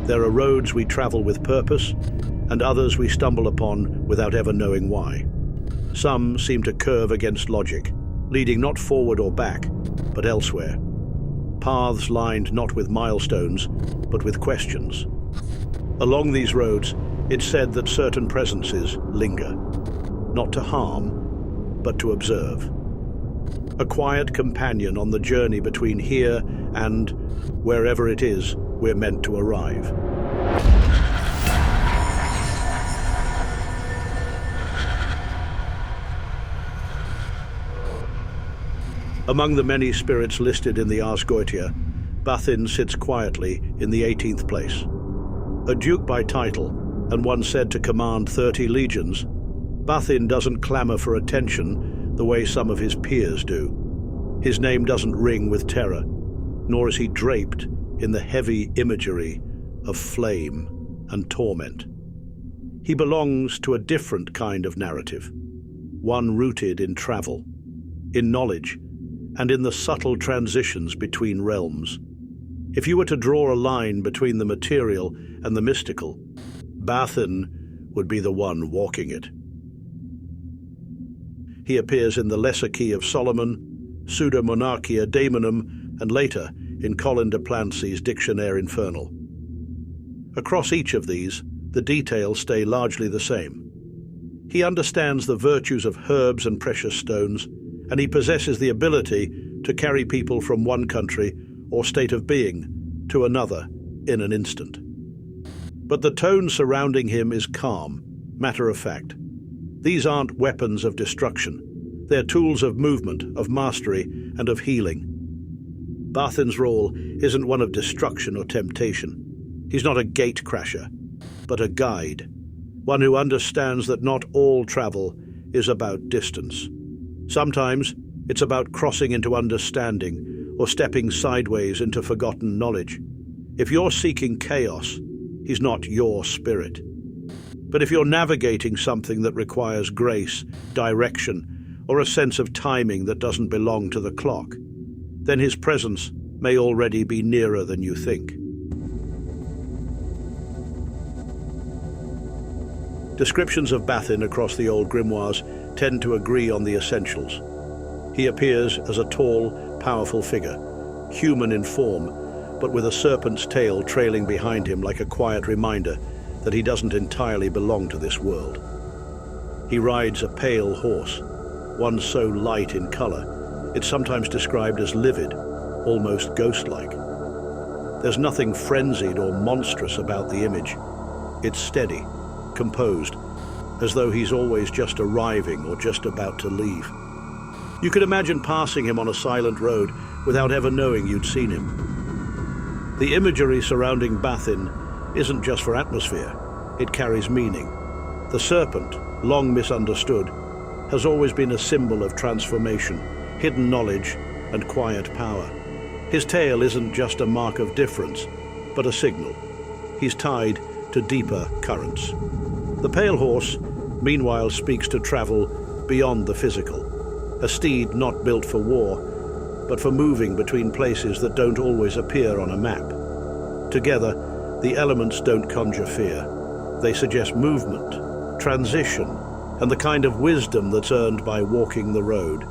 There are roads we travel with purpose, and others we stumble upon without ever knowing why. Some seem to curve against logic, leading not forward or back, but elsewhere. Paths lined not with milestones, but with questions. Along these roads, it's said that certain presences linger, not to harm, but to observe. A quiet companion on the journey between here and wherever it is we're meant to arrive. Among the many spirits listed in the Ars Goetia, Bathin sits quietly in the 18th place. A duke by title, and one said to command 30 legions, Bathin doesn't clamour for attention the way some of his peers do. His name doesn't ring with terror, nor is he draped in the heavy imagery of flame and torment. He belongs to a different kind of narrative, one rooted in travel, in knowledge, and in the subtle transitions between realms. If you were to draw a line between the material and the mystical, Bathin would be the one walking it. He appears in the Lesser Key of Solomon, Pseudo-Monarchia Daemonum, and later in Colin de Plancy's Dictionnaire Infernal. Across each of these, the details stay largely the same. He understands the virtues of herbs and precious stones, and he possesses the ability to carry people from one country or state of being to another in an instant. But the tone surrounding him is calm, matter-of-fact. These aren't weapons of destruction. They're tools of movement, of mastery, and of healing. Bathin's role isn't one of destruction or temptation. He's not a gate crasher, but a guide, one who understands that not all travel is about distance. Sometimes it's about crossing into understanding or stepping sideways into forgotten knowledge. If you're seeking chaos, he's not your spirit. But if you're navigating something that requires grace, direction, or a sense of timing that doesn't belong to the clock, then his presence may already be nearer than you think. Descriptions of Bathin across the old grimoires tend to agree on the essentials. He appears as a tall, powerful figure, human in form, but with a serpent's tail trailing behind him like a quiet reminder that he doesn't entirely belong to this world. He rides a pale horse, one so light in color, it's sometimes described as livid, almost ghost-like. There's nothing frenzied or monstrous about the image. It's steady, composed, as though he's always just arriving or just about to leave. You could imagine passing him on a silent road without ever knowing you'd seen him. The imagery surrounding Bathin isn't just for atmosphere, it carries meaning. The serpent, long misunderstood, has always been a symbol of transformation, hidden knowledge, and quiet power. His tail isn't just a mark of difference, but a signal. He's tied to deeper currents. The pale horse, meanwhile, speaks to travel beyond the physical. A steed not built for war, but for moving between places that don't always appear on a map. Together, the elements don't conjure fear. They suggest movement, transition, and the kind of wisdom that's earned by walking the road,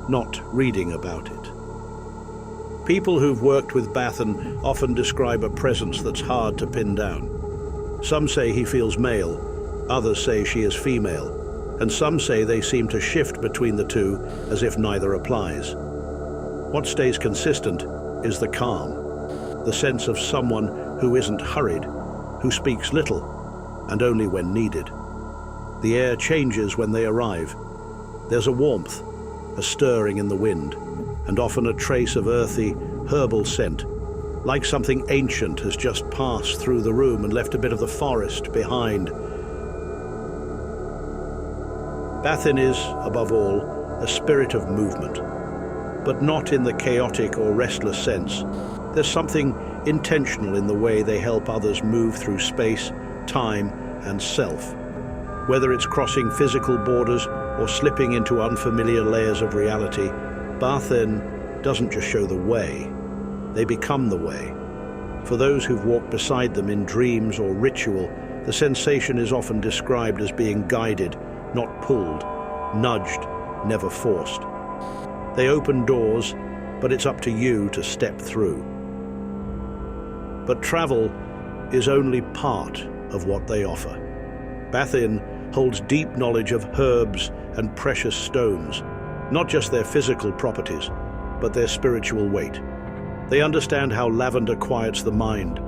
not reading about it. People who've worked with Bathin often describe a presence that's hard to pin down. Some say he feels male, others say she is female, and some say they seem to shift between the two as if neither applies. What stays consistent is the calm, the sense of someone who isn't hurried, who speaks little, and only when needed. The air changes when they arrive. There's a warmth, a stirring in the wind, and often a trace of earthy, herbal scent, like something ancient has just passed through the room and left a bit of the forest behind. Bathin is, above all, a spirit of movement, but not in the chaotic or restless sense. There's something intentional in the way they help others move through space, time, and self. Whether it's crossing physical borders or slipping into unfamiliar layers of reality, Bathin doesn't just show the way, they become the way. For those who've walked beside them in dreams or ritual, the sensation is often described as being guided, not pulled, nudged, never forced. They open doors, but it's up to you to step through. But travel is only part of what they offer. Bathin holds deep knowledge of herbs and precious stones, not just their physical properties, but their spiritual weight. They understand how lavender quiets the mind,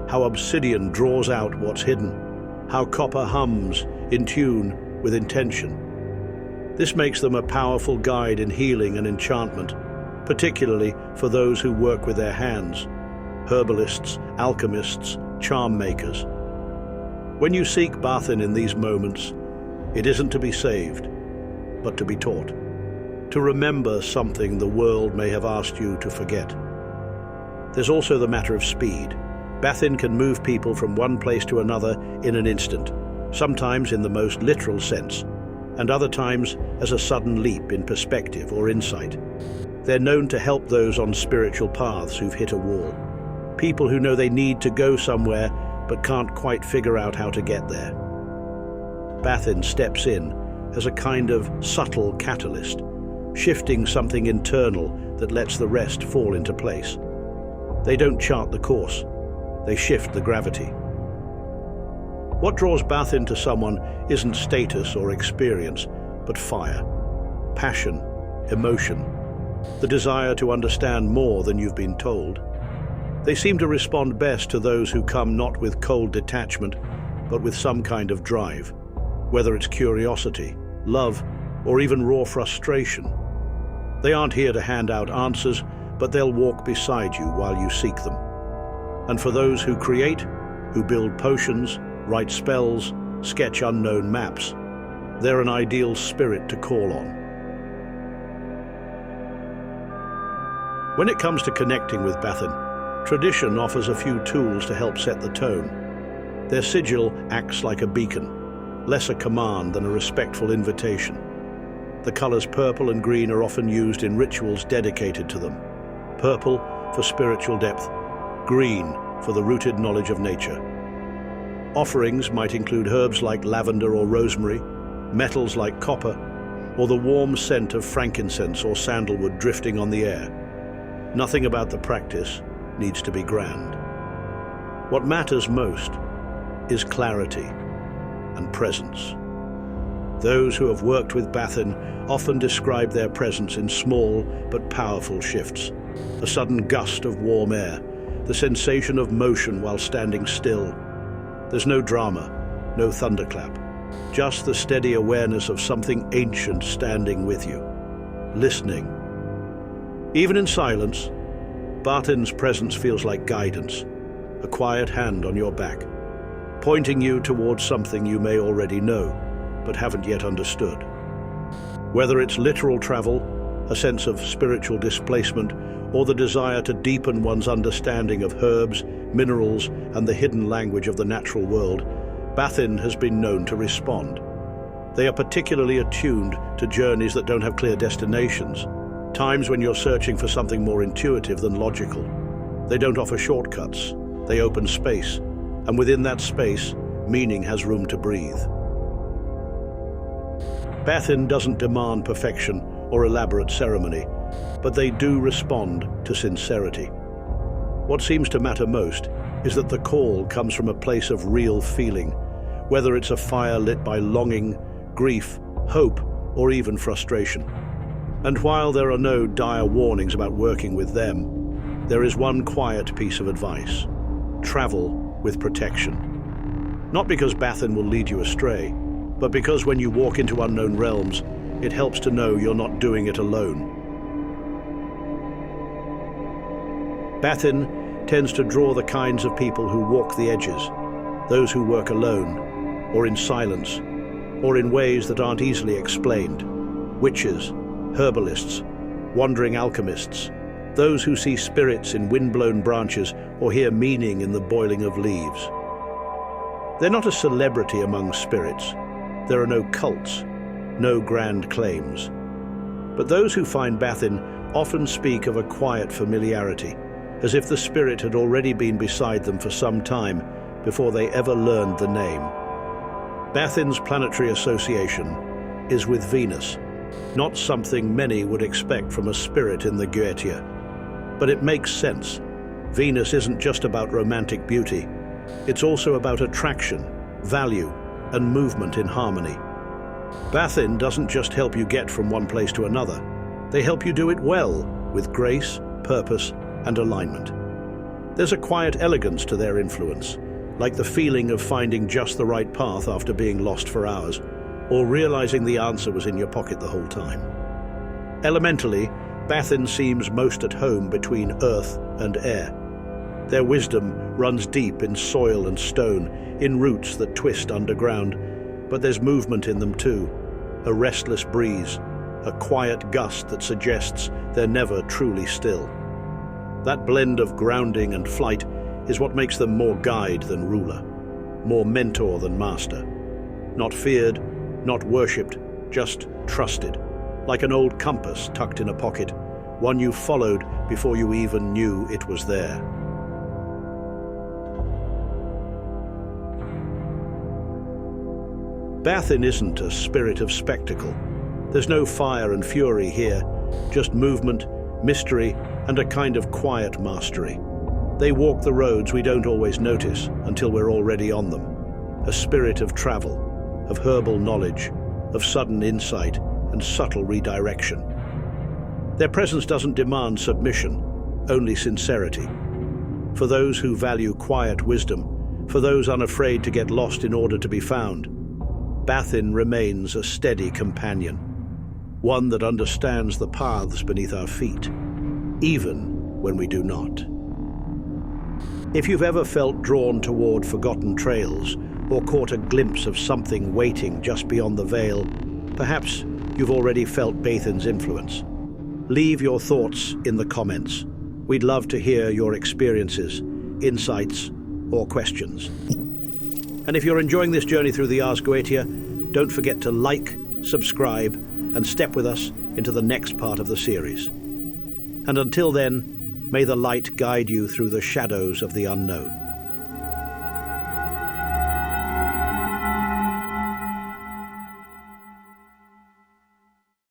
how obsidian draws out what's hidden, how copper hums in tune with intention. This makes them a powerful guide in healing and enchantment, particularly for those who work with their hands, herbalists, alchemists, charm makers. When you seek Bathin in these moments, it isn't to be saved, but to be taught, to remember something the world may have asked you to forget. There's also the matter of speed. Bathin can move people from one place to another in an instant, sometimes in the most literal sense, and other times as a sudden leap in perspective or insight. They're known to help those on spiritual paths who've hit a wall, people who know they need to go somewhere but can't quite figure out how to get there. Bathin steps in as a kind of subtle catalyst, shifting something internal that lets the rest fall into place. They don't chart the course, they shift the gravity. What draws Bathin to someone isn't status or experience, but fire, passion, emotion, the desire to understand more than you've been told. They seem to respond best to those who come not with cold detachment, but with some kind of drive, whether it's curiosity, love, or even raw frustration. They aren't here to hand out answers, but they'll walk beside you while you seek them. And for those who create, who build potions, write spells, sketch unknown maps, they're an ideal spirit to call on. When it comes to connecting with Bathin, tradition offers a few tools to help set the tone. Their sigil acts like a beacon, less a command than a respectful invitation. The colors purple and green are often used in rituals dedicated to them. Purple for spiritual depth, green for the rooted knowledge of nature. Offerings might include herbs like lavender or rosemary, metals like copper, or the warm scent of frankincense or sandalwood drifting on the air. Nothing about the practice needs to be grand. What matters most is clarity and presence. Those who have worked with Bathin often describe their presence in small but powerful shifts. A sudden gust of warm air, the sensation of motion while standing still. There's no drama, no thunderclap, just the steady awareness of something ancient standing with you, listening. Even in silence, Bathin's presence feels like guidance, a quiet hand on your back, pointing you towards something you may already know, but haven't yet understood. Whether it's literal travel, a sense of spiritual displacement, or the desire to deepen one's understanding of herbs, minerals, and the hidden language of the natural world, Bathin has been known to respond. They are particularly attuned to journeys that don't have clear destinations, times when you're searching for something more intuitive than logical. They don't offer shortcuts, they open space, and within that space, meaning has room to breathe. Bathin doesn't demand perfection or elaborate ceremony, but they do respond to sincerity. What seems to matter most is that the call comes from a place of real feeling, whether it's a fire lit by longing, grief, hope, or even frustration. And while there are no dire warnings about working with them, there is one quiet piece of advice: travel with protection. Not because Bathin will lead you astray, but because when you walk into unknown realms, it helps to know you're not doing it alone. Bathin tends to draw the kinds of people who walk the edges, those who work alone, or in silence, or in ways that aren't easily explained. Witches, herbalists, wandering alchemists, those who see spirits in wind-blown branches or hear meaning in the boiling of leaves. They're not a celebrity among spirits. There are no cults, no grand claims. But those who find Bathin often speak of a quiet familiarity, as if the spirit had already been beside them for some time before they ever learned the name. Bathin's planetary association is with Venus, not something many would expect from a spirit in the Goetia. But it makes sense. Venus isn't just about romantic beauty. It's also about attraction, value, and movement in harmony. Bathin doesn't just help you get from one place to another. They help you do it well, with grace, purpose, and alignment. There's a quiet elegance to their influence, like the feeling of finding just the right path after being lost for hours, or realizing the answer was in your pocket the whole time. Elementally, Bathin seems most at home between earth and air. Their wisdom runs deep in soil and stone, in roots that twist underground, but there's movement in them too, a restless breeze, a quiet gust that suggests they're never truly still. That blend of grounding and flight is what makes them more guide than ruler, more mentor than master. Not feared, not worshipped, just trusted, like an old compass tucked in a pocket, one you followed before you even knew it was there. Bathin isn't a spirit of spectacle. There's no fire and fury here, just movement, mystery, and a kind of quiet mastery. They walk the roads we don't always notice until we're already on them. A spirit of travel, of herbal knowledge, of sudden insight and subtle redirection. Their presence doesn't demand submission, only sincerity. For those who value quiet wisdom, for those unafraid to get lost in order to be found, Bathin remains a steady companion, one that understands the paths beneath our feet, even when we do not. If you've ever felt drawn toward forgotten trails or caught a glimpse of something waiting just beyond the veil, perhaps you've already felt Bathin's influence. Leave your thoughts in the comments. We'd love to hear your experiences, insights, or questions. And if you're enjoying this journey through the Ars Goetia, don't forget to like, subscribe, and step with us into the next part of the series. And until then, may the light guide you through the shadows of the unknown.